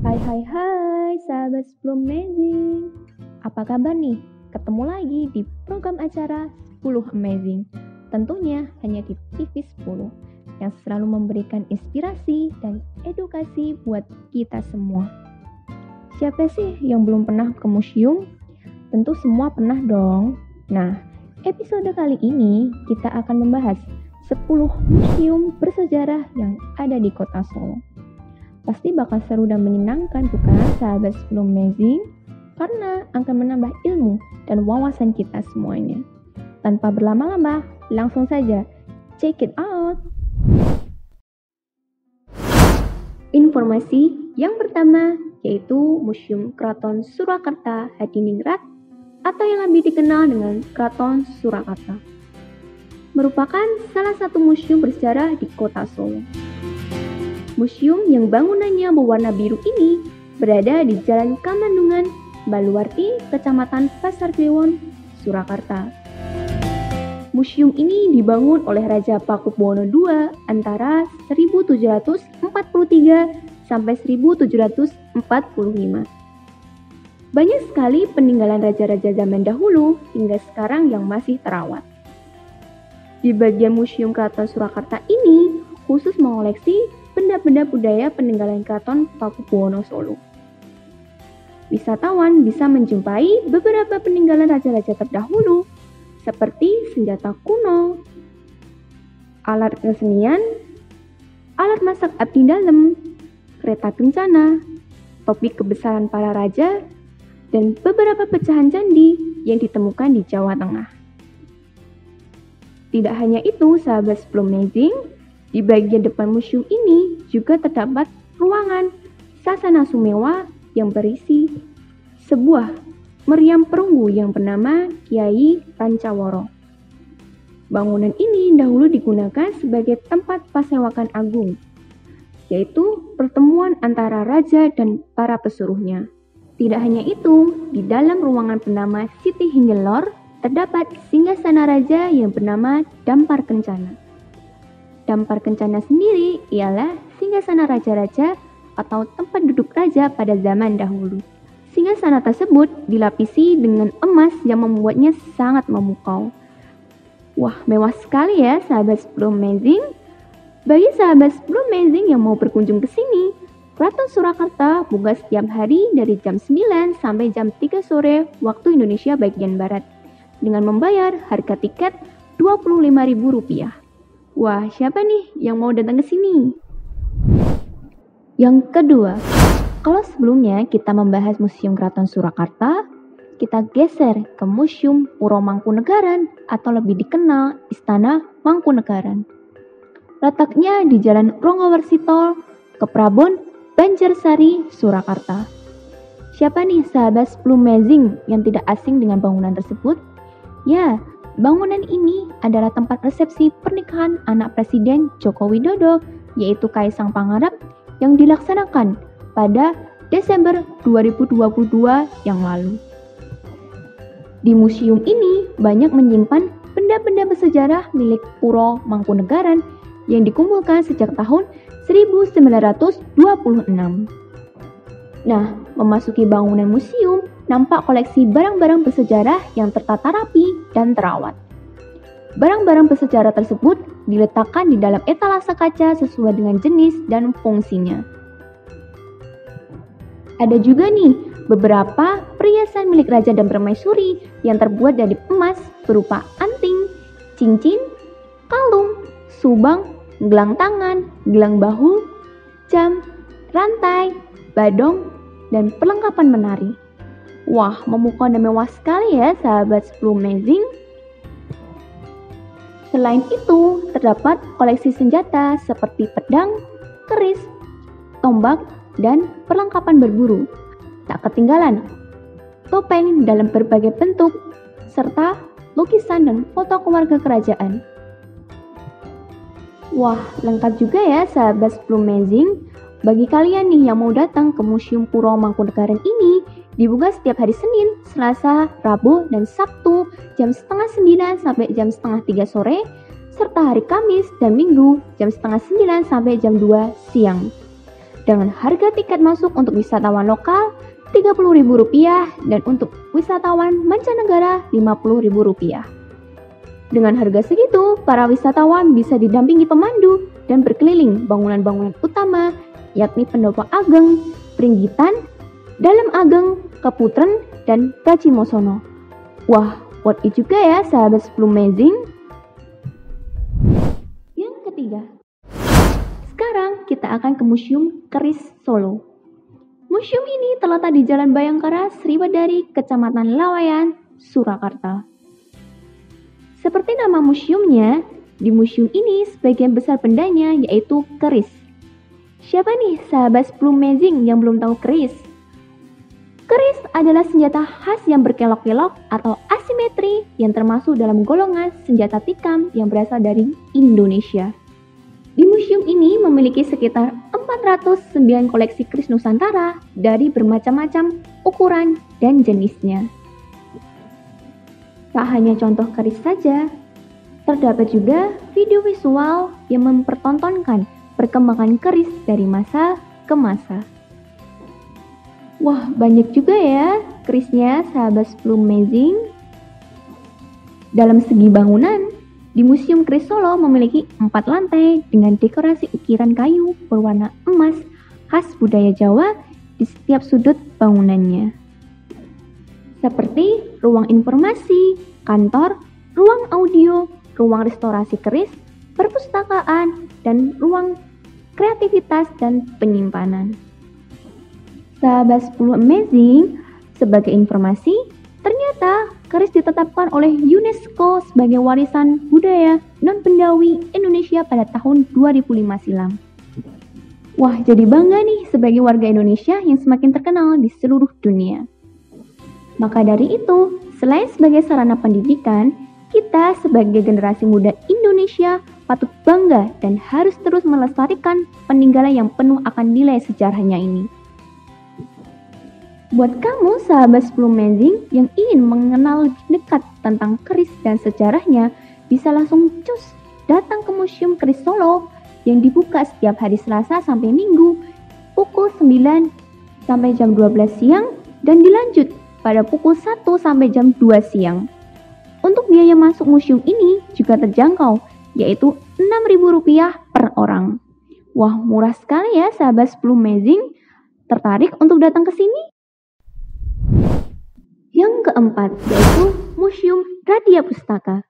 Hai, sahabat Sebelum Amazing. Apa kabar nih? Ketemu lagi di program acara 10 Amazing. Tentunya hanya di TV 10 yang selalu memberikan inspirasi dan edukasi buat kita semua. Siapa sih yang belum pernah ke museum? Tentu semua pernah dong. Nah, episode kali ini kita akan membahas 10 museum bersejarah yang ada di kota Solo. Pasti bakal seru dan menyenangkan bukan sahabat Sebelum Amazing? Karena akan menambah ilmu dan wawasan kita semuanya. Tanpa berlama-lama, langsung saja check it out. Informasi yang pertama yaitu Museum Keraton Surakarta Hadiningrat atau yang lebih dikenal dengan Keraton Surakarta. Merupakan salah satu museum bersejarah di kota Solo. Museum yang bangunannya berwarna biru ini berada di Jalan Kamandungan, Baluwarti, Kecamatan Pasar Kliwon, Surakarta. Museum ini dibangun oleh Raja Pakubuwono II antara 1743 sampai 1745. Banyak sekali peninggalan raja-raja zaman dahulu hingga sekarang yang masih terawat. Di bagian Museum Keraton Surakarta ini khusus mengoleksi benda-benda budaya peninggalan Keraton Pakubuwono Solo. Wisatawan bisa menjumpai beberapa peninggalan raja-raja terdahulu seperti senjata kuno, alat kesenian, alat masak abdi dalam, kereta kencana, topi kebesaran para raja, dan beberapa pecahan candi yang ditemukan di Jawa Tengah. Tidak hanya itu, sahabat Sebelum Amazing, di bagian depan museum ini juga terdapat ruangan Sasana Sumewa yang berisi sebuah meriam perunggu yang bernama Kiai Pancaworo. Bangunan ini dahulu digunakan sebagai tempat pasewakan agung, yaitu pertemuan antara raja dan para pesuruhnya. Tidak hanya itu, di dalam ruangan bernama Siti Hingelor terdapat singgasana raja yang bernama Dampar Kencana. Dampar Kencana sendiri ialah singgasana raja-raja atau tempat duduk raja pada zaman dahulu. Singgasana tersebut dilapisi dengan emas yang membuatnya sangat memukau. Wah, mewah sekali ya sahabat Sebelum Amazing. Bagi sahabat Sebelum Amazing yang mau berkunjung ke sini, Keraton Surakarta buka setiap hari dari jam 9 sampai jam 3 sore waktu Indonesia bagian Barat dengan membayar harga tiket Rp25.000. Wah, siapa nih yang mau datang ke sini? Yang kedua, kalau sebelumnya kita membahas Museum Keraton Surakarta, kita geser ke Museum Puro Mangkunegaran atau lebih dikenal Istana Mangkunegaran. Letaknya di Jalan Rongowersito, Keprabon, Banjarsari, Surakarta. Siapa nih sahabat Sebelum Amazing yang tidak asing dengan bangunan tersebut? Ya, bangunan ini adalah tempat resepsi pernikahan anak Presiden Joko Widodo, yaitu Kaisang Pangarep, yang dilaksanakan pada Desember 2022 yang lalu. Di museum ini banyak menyimpan benda-benda bersejarah milik Puro Mangkunegaran yang dikumpulkan sejak tahun 1926. Nah, memasuki bangunan museum, nampak koleksi barang-barang bersejarah yang tertata rapi dan terawat. Barang-barang bersejarah tersebut diletakkan di dalam etalase kaca sesuai dengan jenis dan fungsinya. Ada juga nih beberapa perhiasan milik raja dan permaisuri yang terbuat dari emas berupa anting, cincin, kalung, subang, gelang tangan, gelang bahu, jam, rantai, badong, dan perlengkapan menari. Wah, memukau dan mewah sekali ya sahabat Sebelum Amazing. Selain itu, terdapat koleksi senjata seperti pedang, keris, tombak, dan perlengkapan berburu. Tak ketinggalan, topeng dalam berbagai bentuk, serta lukisan dan foto keluarga kerajaan. Wah, lengkap juga ya sahabat Sebelum Amazing. Bagi kalian nih yang mau datang ke Museum Puro Mangkunegaran ini, dibuka setiap hari Senin, Selasa, Rabu, dan Sabtu jam 8:30 sampai jam 2:30 sore, serta hari Kamis dan Minggu jam 8:30 sampai jam 2 siang. dengan harga tiket masuk untuk wisatawan lokal Rp30.000 dan untuk wisatawan mancanegara Rp50.000. Dengan harga segitu, para wisatawan bisa didampingi pemandu dan berkeliling bangunan-bangunan utama, yakni Pendopo Ageng, Pringgitan, Dalem Ageng, Keputren, dan Brajimosono. Wah, worth it juga ya sahabat 10 Amazing. Yang ketiga, sekarang kita akan ke Museum Keris Solo. Museum ini terletak di Jalan Bayangkara, Sriwedari, Kecamatan Lawayan, Surakarta. Seperti nama museumnya, di museum ini sebagian besar bendanya yaitu keris. Siapa nih sahabat 10 Amazing yang belum tahu keris? Keris adalah senjata khas yang berkelok-kelok atau asimetri yang termasuk dalam golongan senjata tikam yang berasal dari Indonesia. Di museum ini memiliki sekitar 409 koleksi keris Nusantara dari bermacam-macam ukuran dan jenisnya. Tak hanya contoh keris saja, terdapat juga video visual yang mempertontonkan perkembangan keris dari masa ke masa. Wah, banyak juga ya kerisnya sahabat 10 Amazing. Dalam segi bangunan, di Museum Keris Solo memiliki 4 lantai dengan dekorasi ukiran kayu berwarna emas khas budaya Jawa di setiap sudut bangunannya. Seperti ruang informasi, kantor, ruang audio, ruang restorasi keris, perpustakaan, dan ruang kreativitas dan penyimpanan. Sahabat 10 Amazing, sebagai informasi, ternyata keris ditetapkan oleh UNESCO sebagai warisan budaya non-bendawi Indonesia pada tahun 2005 silam. Wah, jadi bangga nih sebagai warga Indonesia yang semakin terkenal di seluruh dunia. Maka dari itu, selain sebagai sarana pendidikan, kita sebagai generasi muda Indonesia patut bangga dan harus terus melestarikan peninggalan yang penuh akan nilai sejarahnya ini. Buat kamu sahabat 10 Amazing yang ingin mengenal lebih dekat tentang keris dan sejarahnya, bisa langsung cus datang ke Museum Keris Solo yang dibuka setiap hari Selasa sampai Minggu pukul 9 sampai jam 12 siang dan dilanjut pada pukul 1 sampai jam 2 siang. Untuk biaya masuk museum ini juga terjangkau, yaitu Rp6.000 per orang. Wah, murah sekali ya sahabat 10 Amazing. Tertarik untuk datang ke sini? Yang keempat, yaitu Museum Radia Pustaka.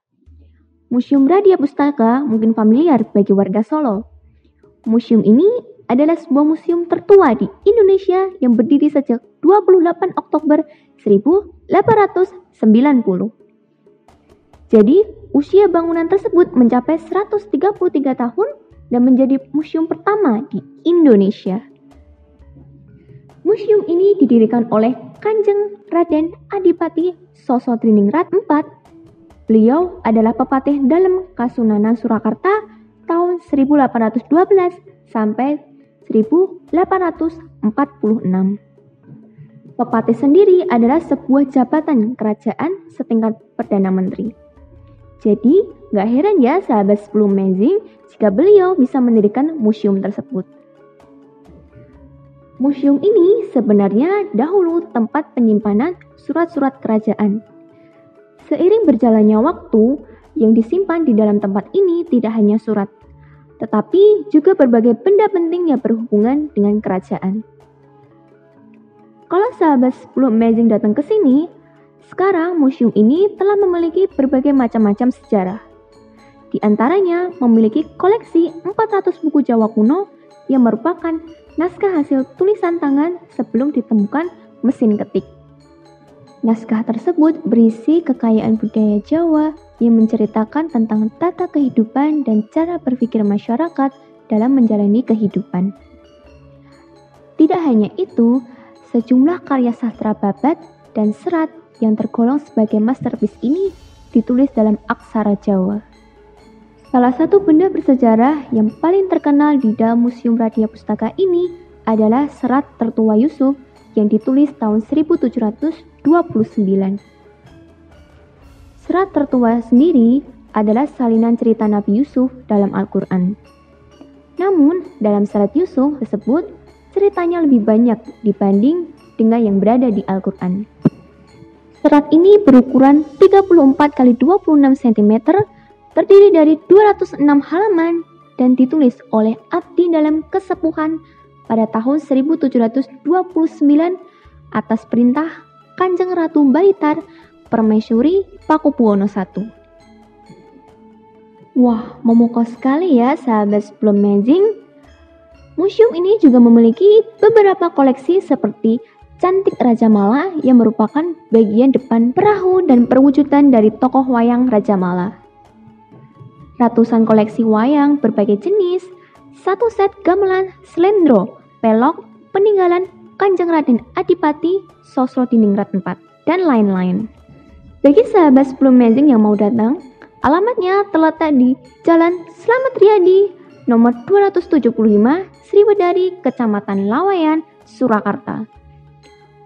Museum Radia Pustaka mungkin familiar bagi warga Solo. Museum ini adalah sebuah museum tertua di Indonesia yang berdiri sejak 28 Oktober 1890. Jadi, usia bangunan tersebut mencapai 133 tahun dan menjadi museum pertama di Indonesia. Museum ini didirikan oleh Kanjeng Raden Adipati Sosotriningrat IV. Beliau adalah pepatih Dalem Kasunanan Surakarta tahun 1812 sampai 1846. Pepatih sendiri adalah sebuah jabatan kerajaan setingkat Perdana Menteri. Jadi, gak heran ya sahabat 10 Amazing jika beliau bisa mendirikan museum tersebut. Museum ini sebenarnya dahulu tempat penyimpanan surat-surat kerajaan. Seiring berjalannya waktu, yang disimpan di dalam tempat ini tidak hanya surat, tetapi juga berbagai benda penting yang berhubungan dengan kerajaan. Kalau sahabat 10 Amazing datang ke sini, sekarang museum ini telah memiliki berbagai macam-macam sejarah. Di antaranya memiliki koleksi 400 buku Jawa kuno yang merupakan naskah hasil tulisan tangan sebelum ditemukan mesin ketik. Naskah tersebut berisi kekayaan budaya Jawa yang menceritakan tentang tata kehidupan dan cara berpikir masyarakat dalam menjalani kehidupan. Tidak hanya itu, sejumlah karya sastra babat dan serat yang tergolong sebagai masterpiece ini ditulis dalam aksara Jawa. Salah satu benda bersejarah yang paling terkenal di dalam Museum Radia Pustaka ini adalah serat tertua Yusuf yang ditulis tahun 1729. Serat tertua sendiri adalah salinan cerita Nabi Yusuf dalam Al-Quran. Namun, dalam serat Yusuf tersebut ceritanya lebih banyak dibanding dengan yang berada di Al-Quran. Serat ini berukuran 34 x 26 cm, terdiri dari 206 halaman dan ditulis oleh abdi dalam kesepuhan pada tahun 1729 atas perintah Kanjeng Ratu Balitar Permaisuri Pakubuwono I. Wah, memukau sekali ya sahabat Sebelum Amazing. Museum ini juga memiliki beberapa koleksi seperti Cantik Raja Mala yang merupakan bagian depan perahu dan perwujudan dari tokoh wayang Raja Mala. Ratusan koleksi wayang berbagai jenis, satu set gamelan Slendro, pelok, peninggalan Kanjeng Raden Adipati Sosrodiningrat IV, dan lain-lain. Bagi sahabat Sebelum Amazing yang mau datang, alamatnya terletak di Jalan Slamet Riyadi, nomor 275, Sriwedari, Kecamatan Lawayan, Surakarta.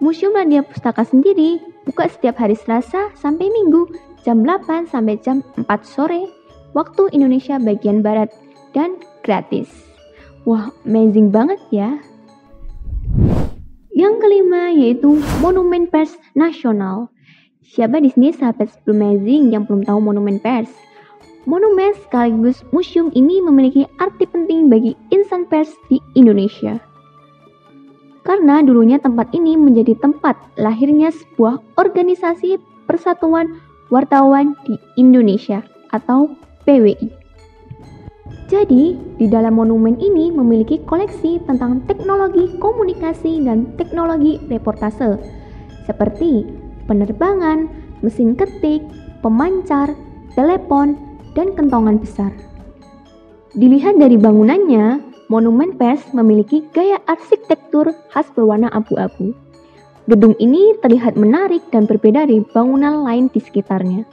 Museum Radia Pustaka sendiri buka setiap hari Selasa sampai Minggu jam 8 sampai jam 4 sore waktu Indonesia bagian Barat dan gratis. Wah, amazing banget ya. Yang kelima yaitu Monumen Pers Nasional. Siapa di sini sahabat Sebelum Amazing yang belum tahu Monumen Pers? Monumen sekaligus museum ini memiliki arti penting bagi insan pers di Indonesia. Karena dulunya tempat ini menjadi tempat lahirnya sebuah organisasi Persatuan Wartawan di Indonesia atau PWI. Jadi, di dalam monumen ini memiliki koleksi tentang teknologi komunikasi dan teknologi reportase, seperti penerbangan, mesin ketik, pemancar, telepon, dan kentongan besar. Dilihat dari bangunannya, Monumen Pers memiliki gaya arsitektur khas berwarna abu-abu. Gedung ini terlihat menarik dan berbeda dari bangunan lain di sekitarnya,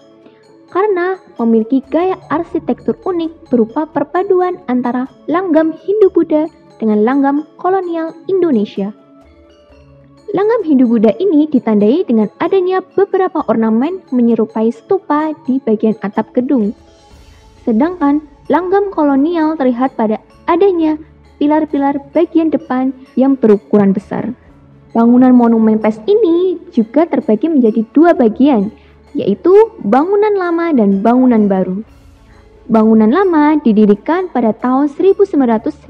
karena memiliki gaya arsitektur unik berupa perpaduan antara langgam Hindu-Buddha dengan langgam kolonial Indonesia. Langgam Hindu-Buddha ini ditandai dengan adanya beberapa ornamen menyerupai stupa di bagian atap gedung. Sedangkan langgam kolonial terlihat pada adanya pilar-pilar bagian depan yang berukuran besar. Bangunan Monumen Pers ini juga terbagi menjadi dua bagian, yaitu bangunan lama dan bangunan baru. Bangunan lama didirikan pada tahun 1918.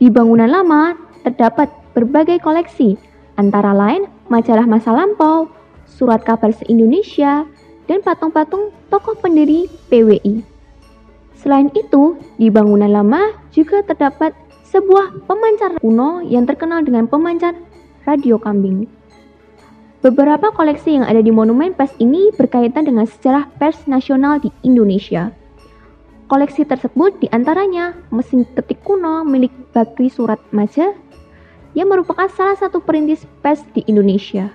Di bangunan lama terdapat berbagai koleksi, antara lain majalah masa lampau, surat kabar se-Indonesia, dan patung-patung tokoh pendiri PWI. Selain itu, di bangunan lama juga terdapat sebuah pemancar kuno yang terkenal dengan pemancar radio kambing. Beberapa koleksi yang ada di Monumen Pers ini berkaitan dengan sejarah pers nasional di Indonesia. Koleksi tersebut diantaranya mesin ketik kuno milik Bakri Surat Maja yang merupakan salah satu perintis pers di Indonesia.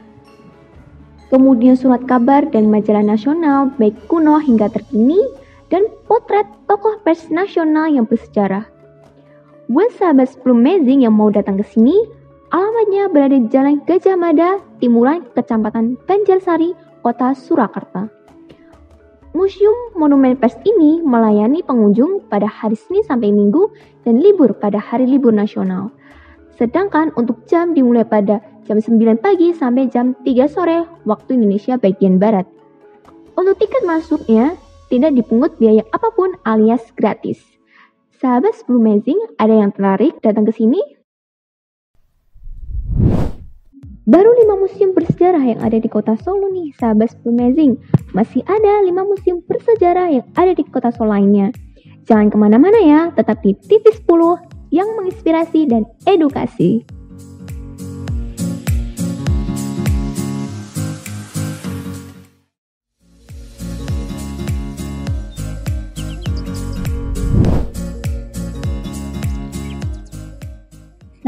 Kemudian surat kabar dan majalah nasional baik kuno hingga terkini, dan potret tokoh pers nasional yang bersejarah. Buat sahabat Sebelum Amazing yang mau datang ke sini, alamatnya berada di Jalan Gajah Mada, Timuran, Kecamatan Banjarsari, Kota Surakarta. Museum Monumen Pers ini melayani pengunjung pada hari Senin sampai Minggu dan libur pada hari libur nasional. Sedangkan untuk jam dimulai pada jam 9 pagi sampai jam 3 sore waktu Indonesia bagian Barat. Untuk tiket masuknya tidak dipungut biaya apapun alias gratis. Sahabat Sebelum Amazing, ada yang tertarik datang ke sini? Baru 5 museum bersejarah yang ada di kota Solo nih, sahabat Sebelum Amazing. Masih ada 5 museum bersejarah yang ada di kota Solo lainnya. Jangan kemana-mana ya, tetap di TV10 yang menginspirasi dan edukasi.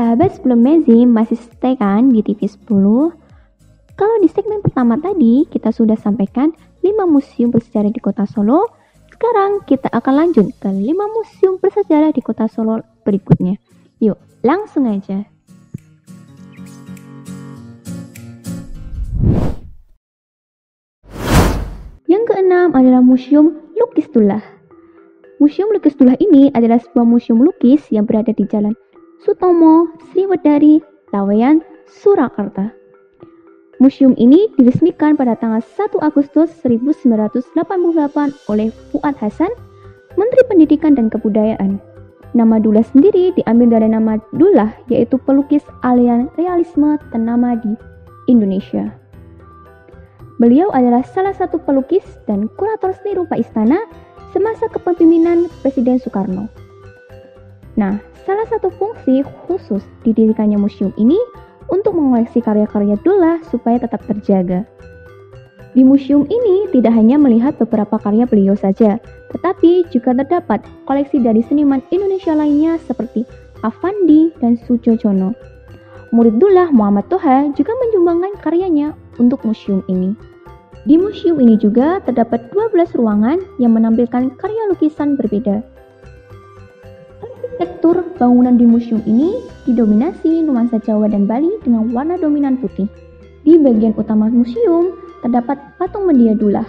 Sahabat Sebelum Amazing masih stay kan di TV10? Kalau di segmen pertama tadi kita sudah sampaikan 5 museum bersejarah di kota Solo. Sekarang kita akan lanjut ke 5 museum bersejarah di kota Solo berikutnya. Yuk, langsung aja. Yang keenam adalah Museum Lukis Dullah. Museum Lukis Dullah ini adalah sebuah museum lukis yang berada di Jalan Sutomo Sriwedari Laweyan, Surakarta. Museum ini diresmikan pada tanggal 1 Agustus 1988 oleh Fuad Hasan, Menteri Pendidikan dan Kebudayaan. Nama Dullah sendiri diambil dari nama Dullah, yaitu pelukis aliran realisme ternama di Indonesia. Beliau adalah salah satu pelukis dan kurator seni rupa istana semasa kepemimpinan Presiden Soekarno. Nah, salah satu fungsi khusus didirikannya museum ini untuk mengoleksi karya-karya Dullah supaya tetap terjaga. Di museum ini tidak hanya melihat beberapa karya beliau saja, tetapi juga terdapat koleksi dari seniman Indonesia lainnya seperti Affandi dan Sujojono. Murid Dullah Muhammad Toha juga menyumbangkan karyanya untuk museum ini. Di museum ini juga terdapat 12 ruangan yang menampilkan karya lukisan berbeda. Arsitektur bangunan di museum ini didominasi nuansa Jawa dan Bali dengan warna dominan putih. Di bagian utama museum terdapat patung mendia Dullah.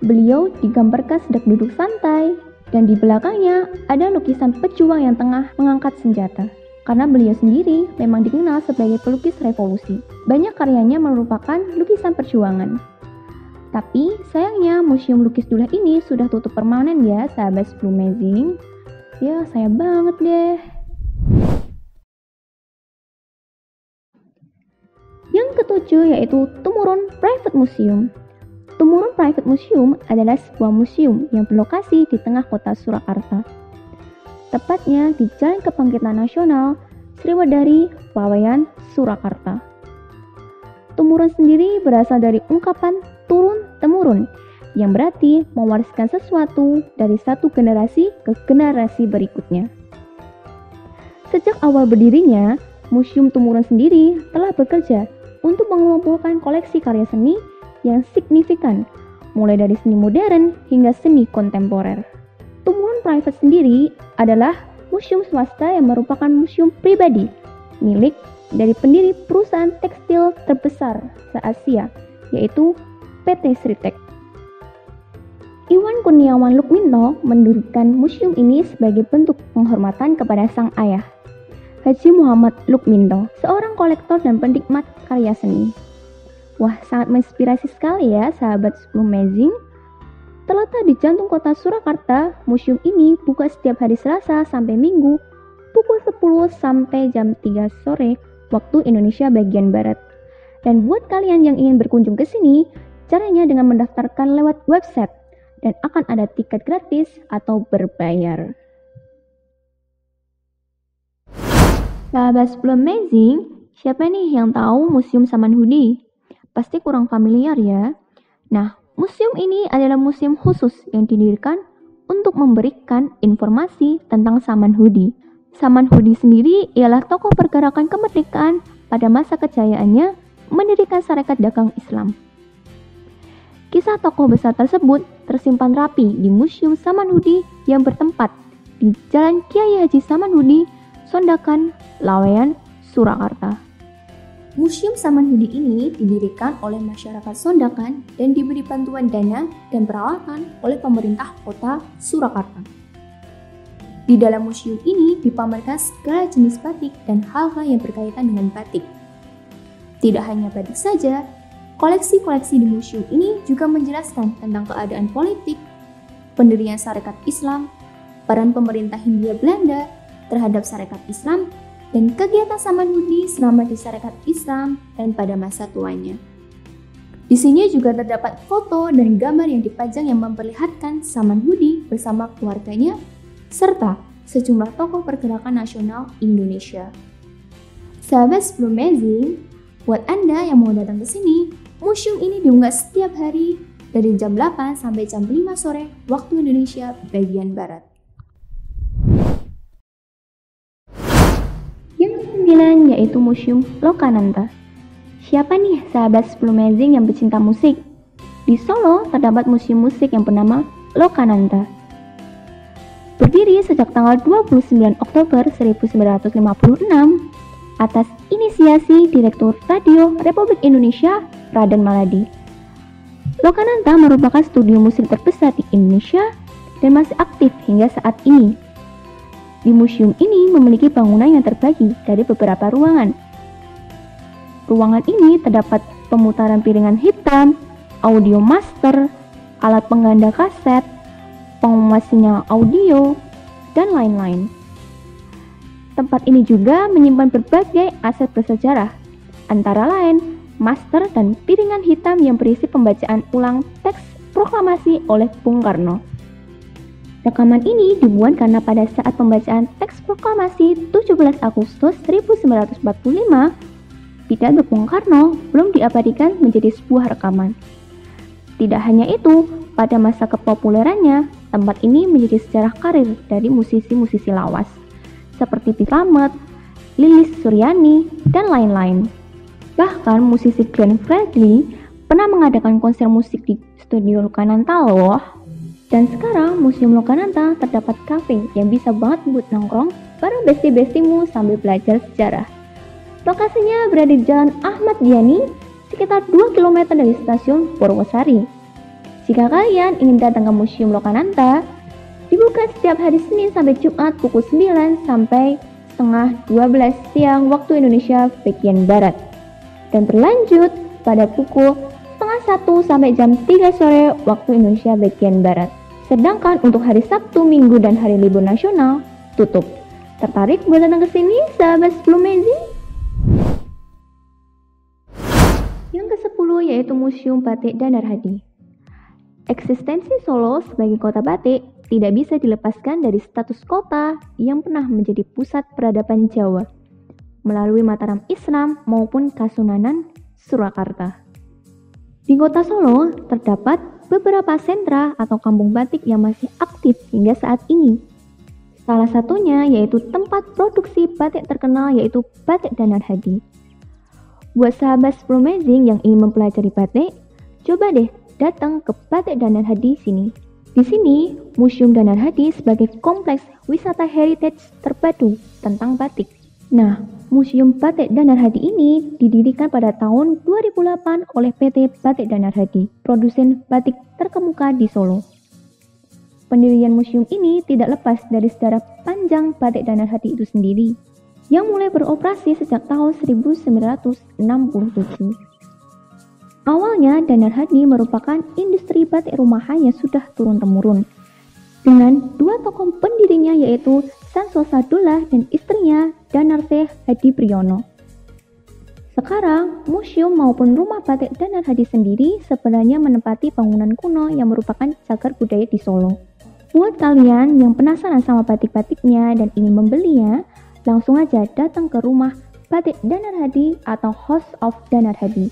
Beliau digambarkan sedang duduk santai dan di belakangnya ada lukisan pejuang yang tengah mengangkat senjata. Karena beliau sendiri memang dikenal sebagai pelukis revolusi. Banyak karyanya merupakan lukisan perjuangan. Tapi sayangnya museum lukis Dullah ini sudah tutup permanen ya sahabat Amazing. Ya, sayang banget deh. Yang ketujuh yaitu Tumurun Private Museum. Tumurun Private Museum adalah sebuah museum yang berlokasi di tengah kota Surakarta. Tepatnya di Jalan Kebangkitan Nasional, Sriwedari, Laweyan, Surakarta. Tumurun sendiri berasal dari ungkapan turun-temurun, yang berarti mewariskan sesuatu dari satu generasi ke generasi berikutnya. Sejak awal berdirinya, Museum Tumurun sendiri telah bekerja untuk mengumpulkan koleksi karya seni yang signifikan, mulai dari seni modern hingga seni kontemporer. Tumurun Private sendiri adalah museum swasta yang merupakan museum pribadi milik dari pendiri perusahaan tekstil terbesar se-Asia, yaitu PT Sritek. Iwan Kurniawan Lukminto mendirikan museum ini sebagai bentuk penghormatan kepada sang ayah, Haji Muhammad Lukminto, seorang kolektor dan penikmat karya seni. Wah, sangat menginspirasi sekali ya sahabat Amazing. Terletak di jantung kota Surakarta, museum ini buka setiap hari Selasa sampai Minggu pukul 10 sampai jam 3 sore waktu Indonesia bagian Barat. Dan buat kalian yang ingin berkunjung ke sini, caranya dengan mendaftarkan lewat website dan akan ada tiket gratis atau berbayar. Sahabat Amazing, siapa nih yang tahu Museum Samanhudi? Pasti kurang familiar ya. Nah, museum ini adalah museum khusus yang didirikan untuk memberikan informasi tentang Samanhudi. Samanhudi sendiri ialah tokoh pergerakan kemerdekaan pada masa kejayaannya mendirikan Sarekat Dagang Islam. Kisah tokoh besar tersebut tersimpan rapi di Museum Samanhudi yang bertempat di Jalan Kiai Haji Samanhudi, Sondakan, Laweyan, Surakarta. Museum Samanhudi ini didirikan oleh masyarakat Sondakan dan diberi bantuan dana dan peralatan oleh pemerintah kota Surakarta. Di dalam museum ini dipamerkan segala jenis batik dan hal-hal yang berkaitan dengan batik. Tidak hanya batik saja, koleksi-koleksi di museum ini juga menjelaskan tentang keadaan politik, pendirian Sarekat Islam, peran pemerintah Hindia Belanda terhadap Sarekat Islam, dan kegiatan Samanhudi selama di Sarekat Islam dan pada masa tuanya. Di sini juga terdapat foto dan gambar yang dipajang yang memperlihatkan Samanhudi bersama keluarganya, serta sejumlah tokoh pergerakan nasional Indonesia. Sahabat Amazing, buat Anda yang mau datang ke sini, museum ini diunggah setiap hari dari jam 8 sampai jam 5 sore waktu Indonesia bagian Barat. Yang ke-9 yaitu Museum Lokananta. Siapa nih sahabat Amazing yang pecinta musik? Di Solo terdapat museum musik yang bernama Lokananta. Berdiri sejak tanggal 29 Oktober 1956 atas inisiasi Direktur Radio Republik Indonesia Raden Maladi. Lokananta merupakan studio musik terbesar di Indonesia dan masih aktif hingga saat ini. Di museum ini memiliki bangunan yang terbagi dari beberapa ruangan. Ruangan ini terdapat pemutaran piringan hitam, audio master, alat pengganda kaset, pengemas sinyal audio, dan lain-lain. Tempat ini juga menyimpan berbagai aset bersejarah, antara lain master dan piringan hitam yang berisi pembacaan ulang teks proklamasi oleh Bung Karno. Rekaman ini dibuat karena pada saat pembacaan teks proklamasi 17 Agustus 1945, pidato Bung Karno belum diabadikan menjadi sebuah rekaman. Tidak hanya itu, pada masa kepopulerannya, tempat ini menjadi sejarah karir dari musisi-musisi lawas, seperti P. Slamet, Lilis Suryani, dan lain-lain. Bahkan musisi Glenn Fredly pernah mengadakan konser musik di studio Lokananta loh. Dan sekarang Museum Lokananta terdapat kafe yang bisa banget buat nongkrong bareng besti-bestimu sambil belajar sejarah. Lokasinya berada di Jalan Ahmad Yani, sekitar 2 km dari stasiun Purwosari. Jika kalian ingin datang ke Museum Lokananta, dibuka setiap hari Senin sampai Jumat pukul 9 sampai setengah 12 siang waktu Indonesia bagian Barat. Dan berlanjut pada pukul setengah 1 sampai jam 3 sore waktu Indonesia bagian Barat. Sedangkan untuk hari Sabtu, Minggu, dan hari libur nasional tutup. Tertarik buat datang ke sini, sahabat 10 Amazing? Yang ke-10 yaitu Museum Batik Danar Hadi. Eksistensi Solo sebagai kota batik tidak bisa dilepaskan dari status kota yang pernah menjadi pusat peradaban Jawa melalui Mataram Islam maupun Kasunanan Surakarta. Di kota Solo terdapat beberapa sentra atau kampung batik yang masih aktif hingga saat ini. Salah satunya yaitu tempat produksi batik terkenal yaitu Batik Danar Hadi. Buat sahabat 10 Amazing yang ingin mempelajari batik, coba deh datang ke Batik Danar Hadi sini. Di sini, Museum Danar Hadi sebagai kompleks wisata heritage terpadu tentang batik. Nah, Museum Batik Danar Hadi ini didirikan pada tahun 2008 oleh PT Batik Danar Hadi, produsen batik terkemuka di Solo. Pendirian museum ini tidak lepas dari sejarah panjang Batik Danar Hadi itu sendiri, yang mulai beroperasi sejak tahun 1967. Awalnya, Danar Hadi merupakan industri batik rumahan yang sudah turun-temurun, dengan dua tokoh pendirinya yaitu Sanso Sadullah dan istrinya Danarse Hadi Priyono. Sekarang, museum maupun rumah batik Danar Hadi sendiri sebenarnya menempati bangunan kuno yang merupakan cagar budaya di Solo. Buat kalian yang penasaran sama batik-batiknya dan ingin membelinya, langsung aja datang ke rumah Batik Danar Hadi atau House of Danar Hadi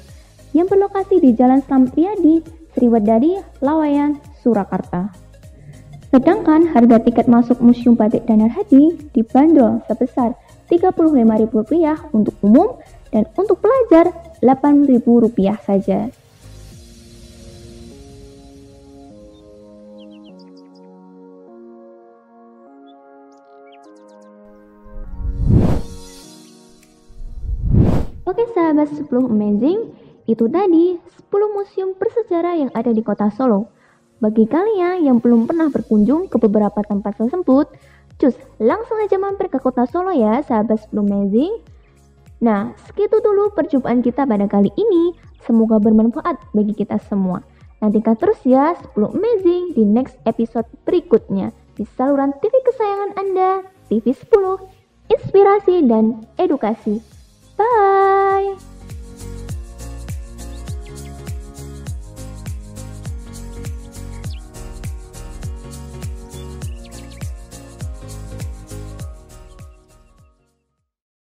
yang berlokasi di Jalan Slamet Riyadi, Sriwedari, Laweyan, Surakarta. Sedangkan harga tiket masuk Museum Batik Danar Hadi dibanderol sebesar Rp35.000 untuk umum dan untuk pelajar Rp8.000 saja. Oke sahabat 10 Amazing, itu tadi 10 museum bersejarah yang ada di kota Solo. Bagi kalian yang belum pernah berkunjung ke beberapa tempat tersebut, cus langsung aja mampir ke kota Solo ya sahabat 10 Amazing. Nah, segitu dulu perjumpaan kita pada kali ini. Semoga bermanfaat bagi kita semua. Nantikan terus ya 10 Amazing di next episode berikutnya di saluran TV kesayangan Anda, TV 10, inspirasi dan edukasi. Bye!